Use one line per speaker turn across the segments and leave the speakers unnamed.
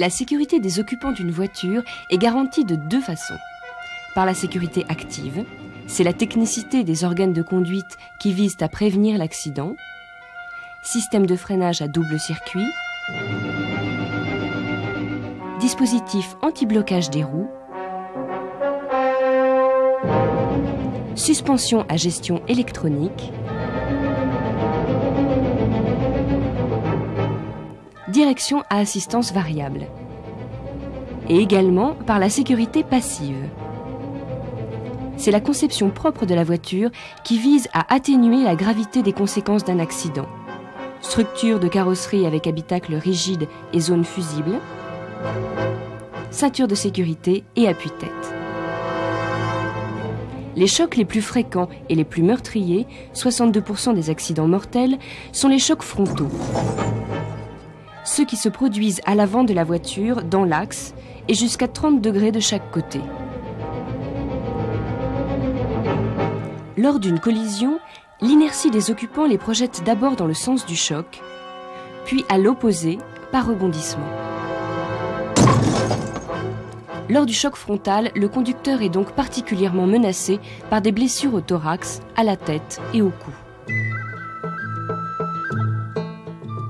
La sécurité des occupants d'une voiture est garantie de deux façons. Par la sécurité active, c'est la technicité des organes de conduite qui visent à prévenir l'accident. Système de freinage à double circuit. Dispositif anti-blocage des roues. Suspension à gestion électronique. Direction à assistance variable. Et également par la sécurité passive. C'est la conception propre de la voiture qui vise à atténuer la gravité des conséquences d'un accident. Structure de carrosserie avec habitacle rigide et zone fusible. Ceinture de sécurité et appuie-tête. Les chocs les plus fréquents et les plus meurtriers, 62% des accidents mortels, sont les chocs frontaux. Ceux qui se produisent à l'avant de la voiture, dans l'axe, et jusqu'à 30 degrés de chaque côté. Lors d'une collision, l'inertie des occupants les projette d'abord dans le sens du choc, puis à l'opposé, par rebondissement. Lors du choc frontal, le conducteur est donc particulièrement menacé par des blessures au thorax, à la tête et au cou.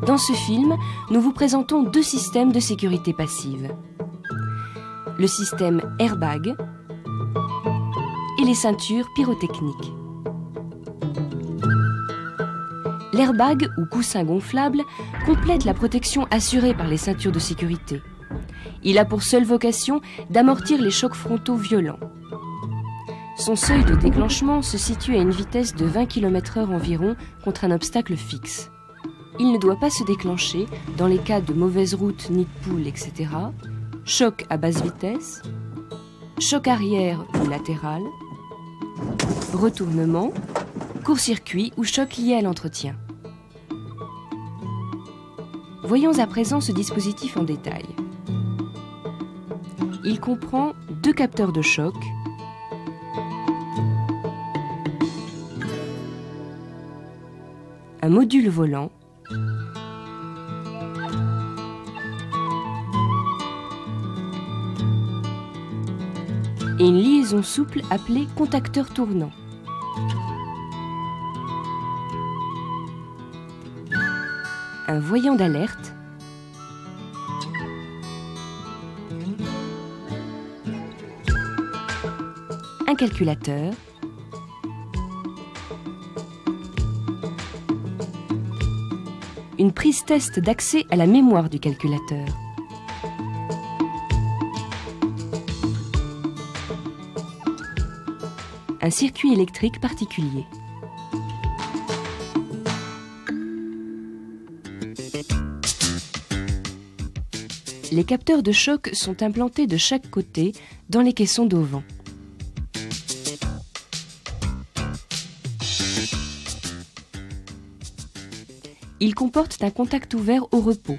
Dans ce film, nous vous présentons deux systèmes de sécurité passive. Le système airbag et les ceintures pyrotechniques. L'airbag ou coussin gonflable complète la protection assurée par les ceintures de sécurité. Il a pour seule vocation d'amortir les chocs frontaux violents. Son seuil de déclenchement se situe à une vitesse de 20 km/h environ contre un obstacle fixe. Il ne doit pas se déclencher dans les cas de mauvaise route, nid de poule, etc., choc à basse vitesse, choc arrière ou latéral, retournement, court-circuit ou choc lié à l'entretien. Voyons à présent ce dispositif en détail. Il comprend deux capteurs de choc, un module volant, et une liaison souple appelée contacteur tournant. Un voyant d'alerte, un calculateur, une prise test d'accès à la mémoire du calculateur, un circuit électrique particulier. Les capteurs de choc sont implantés de chaque côté dans les caissons d'auvent. Ils comportent un contact ouvert au repos.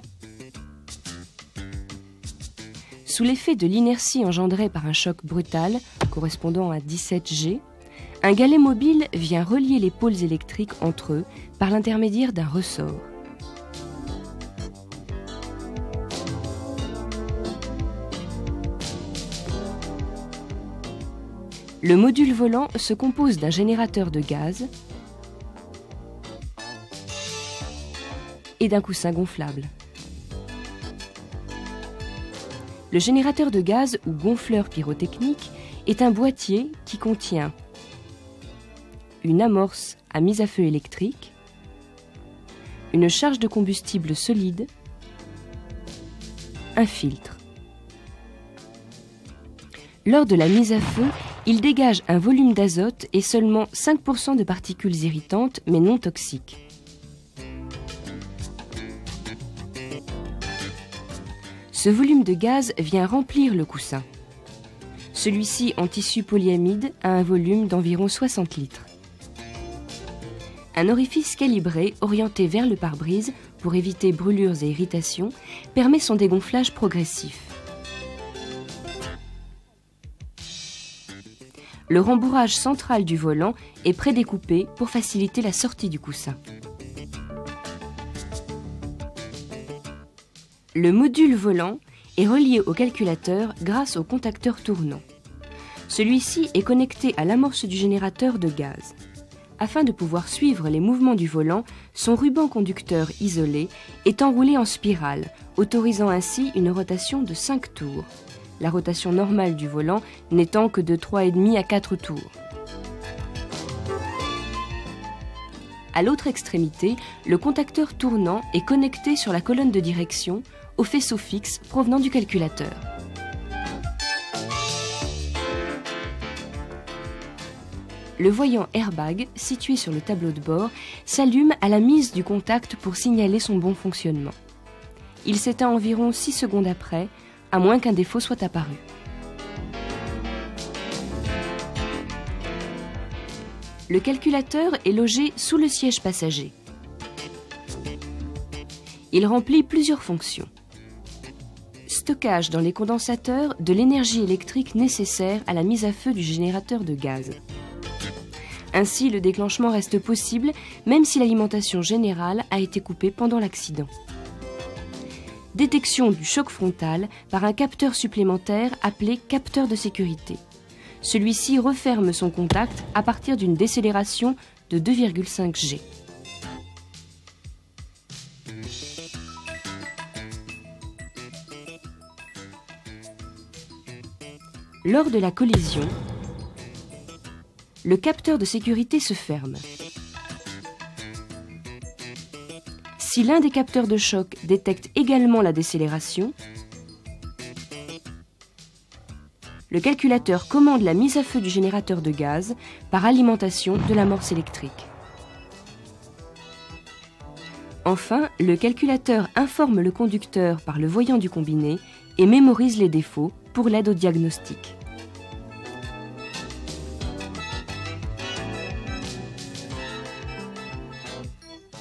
Sous l'effet de l'inertie engendrée par un choc brutal, correspondant à 17 G, un galet mobile vient relier les pôles électriques entre eux par l'intermédiaire d'un ressort. Le module volant se compose d'un générateur de gaz et d'un coussin gonflable. Le générateur de gaz ou gonfleur pyrotechnique est un boîtier qui contient une amorce à mise à feu électrique, une charge de combustible solide, un filtre. Lors de la mise à feu, il dégage un volume d'azote et seulement 5% de particules irritantes mais non toxiques. Ce volume de gaz vient remplir le coussin. Celui-ci en tissu polyamide a un volume d'environ 60 litres. Un orifice calibré orienté vers le pare-brise pour éviter brûlures et irritations permet son dégonflage progressif. Le rembourrage central du volant est prédécoupé pour faciliter la sortie du coussin. Le module volant est relié au calculateur grâce au contacteur tournant. Celui-ci est connecté à l'amorce du générateur de gaz. Afin de pouvoir suivre les mouvements du volant, son ruban conducteur isolé est enroulé en spirale, autorisant ainsi une rotation de 5 tours. La rotation normale du volant n'étant que de 3,5 à 4 tours. À l'autre extrémité, le contacteur tournant est connecté sur la colonne de direction au faisceau fixe provenant du calculateur. Le voyant Airbag, situé sur le tableau de bord, s'allume à la mise du contact pour signaler son bon fonctionnement. Il s'éteint environ 6 secondes après, à moins qu'un défaut soit apparu. Le calculateur est logé sous le siège passager. Il remplit plusieurs fonctions. Stockage dans les condensateurs de l'énergie électrique nécessaire à la mise à feu du générateur de gaz. Ainsi, le déclenchement reste possible même si l'alimentation générale a été coupée pendant l'accident. Détection du choc frontal par un capteur supplémentaire appelé capteur de sécurité. Celui-ci referme son contact à partir d'une décélération de 2,5 G. Lors de la collision, le capteur de sécurité se ferme. Si l'un des capteurs de choc détecte également la décélération, le calculateur commande la mise à feu du générateur de gaz par alimentation de l'amorce électrique. Enfin, le calculateur informe le conducteur par le voyant du combiné et mémorise les défauts pour l'aide au diagnostic.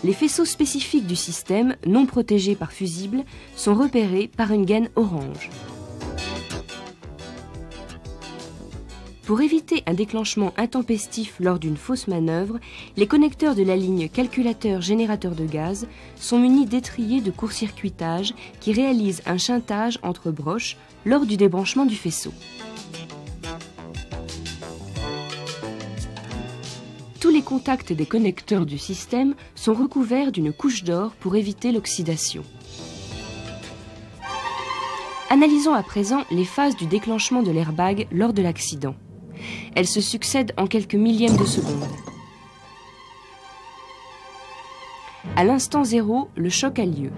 Les faisceaux spécifiques du système, non protégés par fusible, sont repérés par une gaine orange. Pour éviter un déclenchement intempestif lors d'une fausse manœuvre, les connecteurs de la ligne calculateur-générateur de gaz sont munis d'étriers de court-circuitage qui réalisent un shuntage entre broches lors du débranchement du faisceau. Tous les contacts des connecteurs du système sont recouverts d'une couche d'or pour éviter l'oxydation. Analysons à présent les phases du déclenchement de l'airbag lors de l'accident. Elles se succèdent en quelques millièmes de seconde. À l'instant 0, le choc a lieu.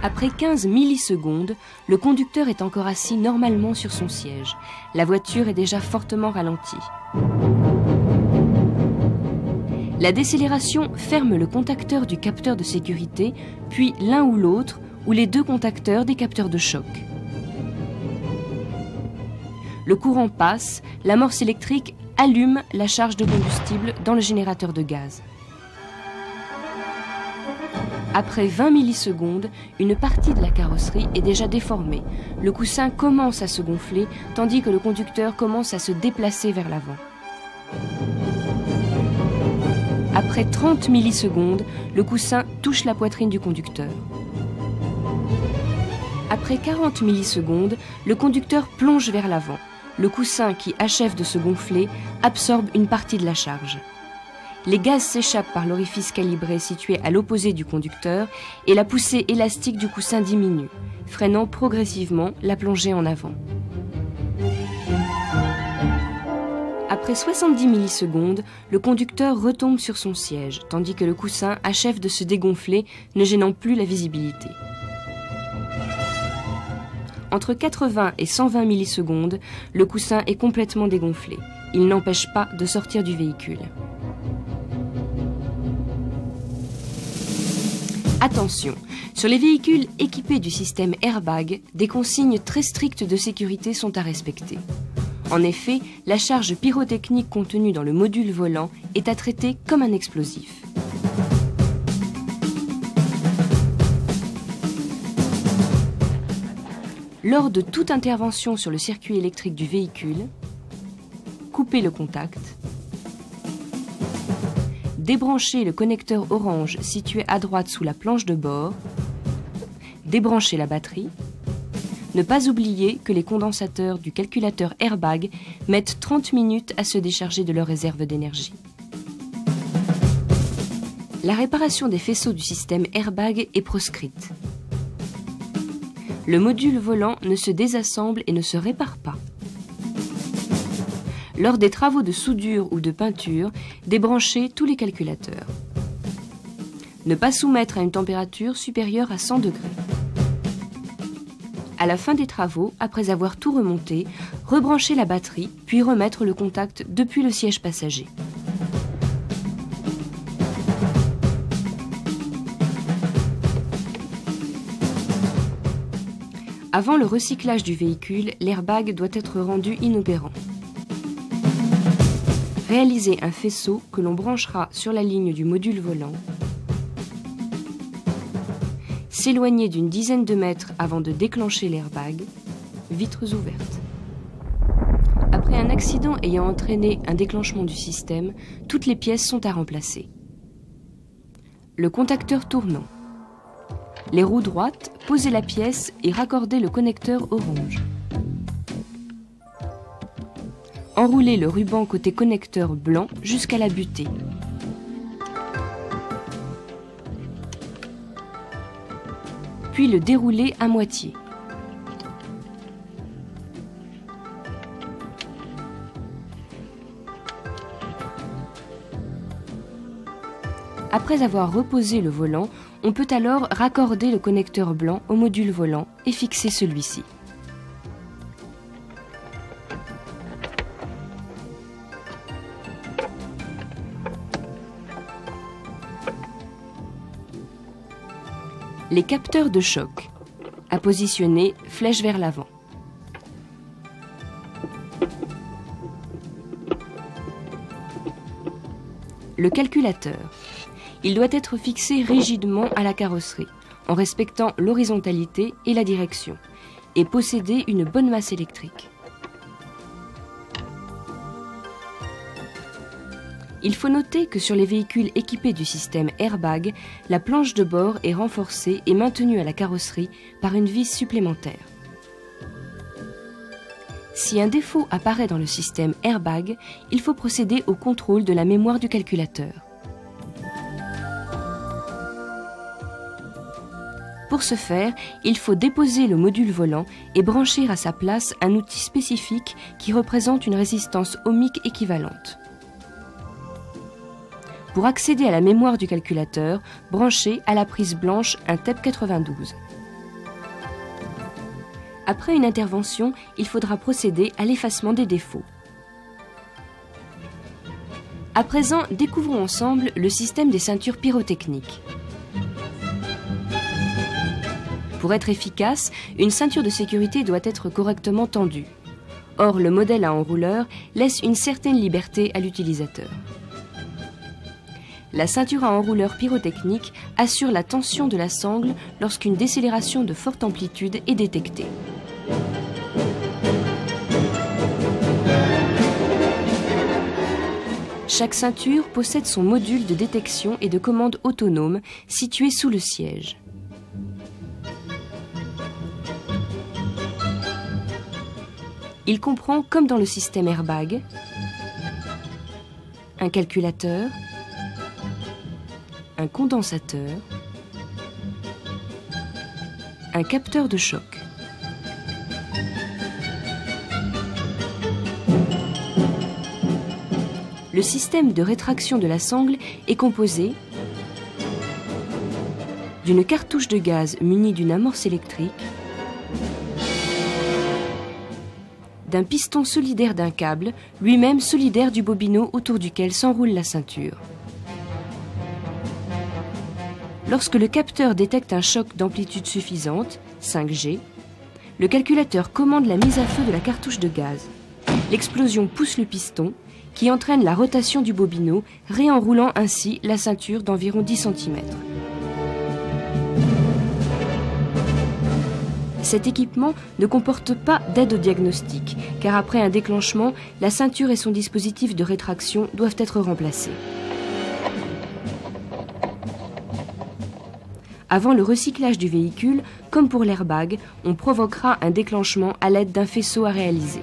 Après 15 millisecondes, le conducteur est encore assis normalement sur son siège. La voiture est déjà fortement ralentie. La décélération ferme le contacteur du capteur de sécurité, puis l'un ou l'autre, ou les deux contacteurs des capteurs de choc. Le courant passe, l'amorce électrique allume la charge de combustible dans le générateur de gaz. Après 20 millisecondes, une partie de la carrosserie est déjà déformée. Le coussin commence à se gonfler, tandis que le conducteur commence à se déplacer vers l'avant. Après 30 millisecondes, le coussin touche la poitrine du conducteur. Après 40 millisecondes, le conducteur plonge vers l'avant. Le coussin qui achève de se gonfler absorbe une partie de la charge. Les gaz s'échappent par l'orifice calibré situé à l'opposé du conducteur et la poussée élastique du coussin diminue, freinant progressivement la plongée en avant. Après 70 millisecondes, le conducteur retombe sur son siège, tandis que le coussin achève de se dégonfler, ne gênant plus la visibilité. Entre 80 et 120 millisecondes, le coussin est complètement dégonflé. Il n'empêche pas de sortir du véhicule. Attention, sur les véhicules équipés du système Airbag, des consignes très strictes de sécurité sont à respecter. En effet, la charge pyrotechnique contenue dans le module volant est à traiter comme un explosif. Lors de toute intervention sur le circuit électrique du véhicule, coupez le contact, débranchez le connecteur orange situé à droite sous la planche de bord, débrancher la batterie. Ne pas oublier que les condensateurs du calculateur Airbag mettent 30 minutes à se décharger de leur réserve d'énergie. La réparation des faisceaux du système Airbag est proscrite. Le module volant ne se désassemble et ne se répare pas. Lors des travaux de soudure ou de peinture, débranchez tous les calculateurs. Ne pas soumettre à une température supérieure à 100 degrés. À la fin des travaux, après avoir tout remonté, rebranchez la batterie, puis remettre le contact depuis le siège passager. Avant le recyclage du véhicule, l'airbag doit être rendu inopérant. Réalisez un faisceau que l'on branchera sur la ligne du module volant. S'éloigner d'une dizaine de mètres avant de déclencher l'airbag. Vitres ouvertes. Après un accident ayant entraîné un déclenchement du système, toutes les pièces sont à remplacer. Le contacteur tournant. Les roues droites, posez la pièce et raccordez le connecteur orange. Enroulez le ruban côté connecteur blanc jusqu'à la butée. Puis le déroulez à moitié. Après avoir reposé le volant, on peut alors raccorder le connecteur blanc au module volant et fixer celui-ci. Les capteurs de choc, à positionner flèche vers l'avant. Le calculateur. Il doit être fixé rigidement à la carrosserie, en respectant l'horizontalité et la direction, et posséder une bonne masse électrique. Il faut noter que sur les véhicules équipés du système Airbag, la planche de bord est renforcée et maintenue à la carrosserie par une vis supplémentaire. Si un défaut apparaît dans le système Airbag, il faut procéder au contrôle de la mémoire du calculateur. Pour ce faire, il faut déposer le module volant et brancher à sa place un outil spécifique qui représente une résistance ohmique équivalente. Pour accéder à la mémoire du calculateur, branchez à la prise blanche un TEP92. Après une intervention, il faudra procéder à l'effacement des défauts. À présent, découvrons ensemble le système des ceintures pyrotechniques. Pour être efficace, une ceinture de sécurité doit être correctement tendue. Or, le modèle à enrouleur laisse une certaine liberté à l'utilisateur. La ceinture à enrouleur pyrotechnique assure la tension de la sangle lorsqu'une décélération de forte amplitude est détectée. Chaque ceinture possède son module de détection et de commande autonome situé sous le siège. Il comprend, comme dans le système Airbag, un calculateur, un condensateur, un capteur de choc. Le système de rétraction de la sangle est composé d'une cartouche de gaz munie d'une amorce électrique, d'un piston solidaire d'un câble, lui-même solidaire du bobino autour duquel s'enroule la ceinture. Lorsque le capteur détecte un choc d'amplitude suffisante, 5G, le calculateur commande la mise à feu de la cartouche de gaz. L'explosion pousse le piston, qui entraîne la rotation du bobino, réenroulant ainsi la ceinture d'environ 10 cm. Cet équipement ne comporte pas d'aide au diagnostic, car après un déclenchement, la ceinture et son dispositif de rétraction doivent être remplacés. Avant le recyclage du véhicule, comme pour l'airbag, on provoquera un déclenchement à l'aide d'un faisceau à réaliser.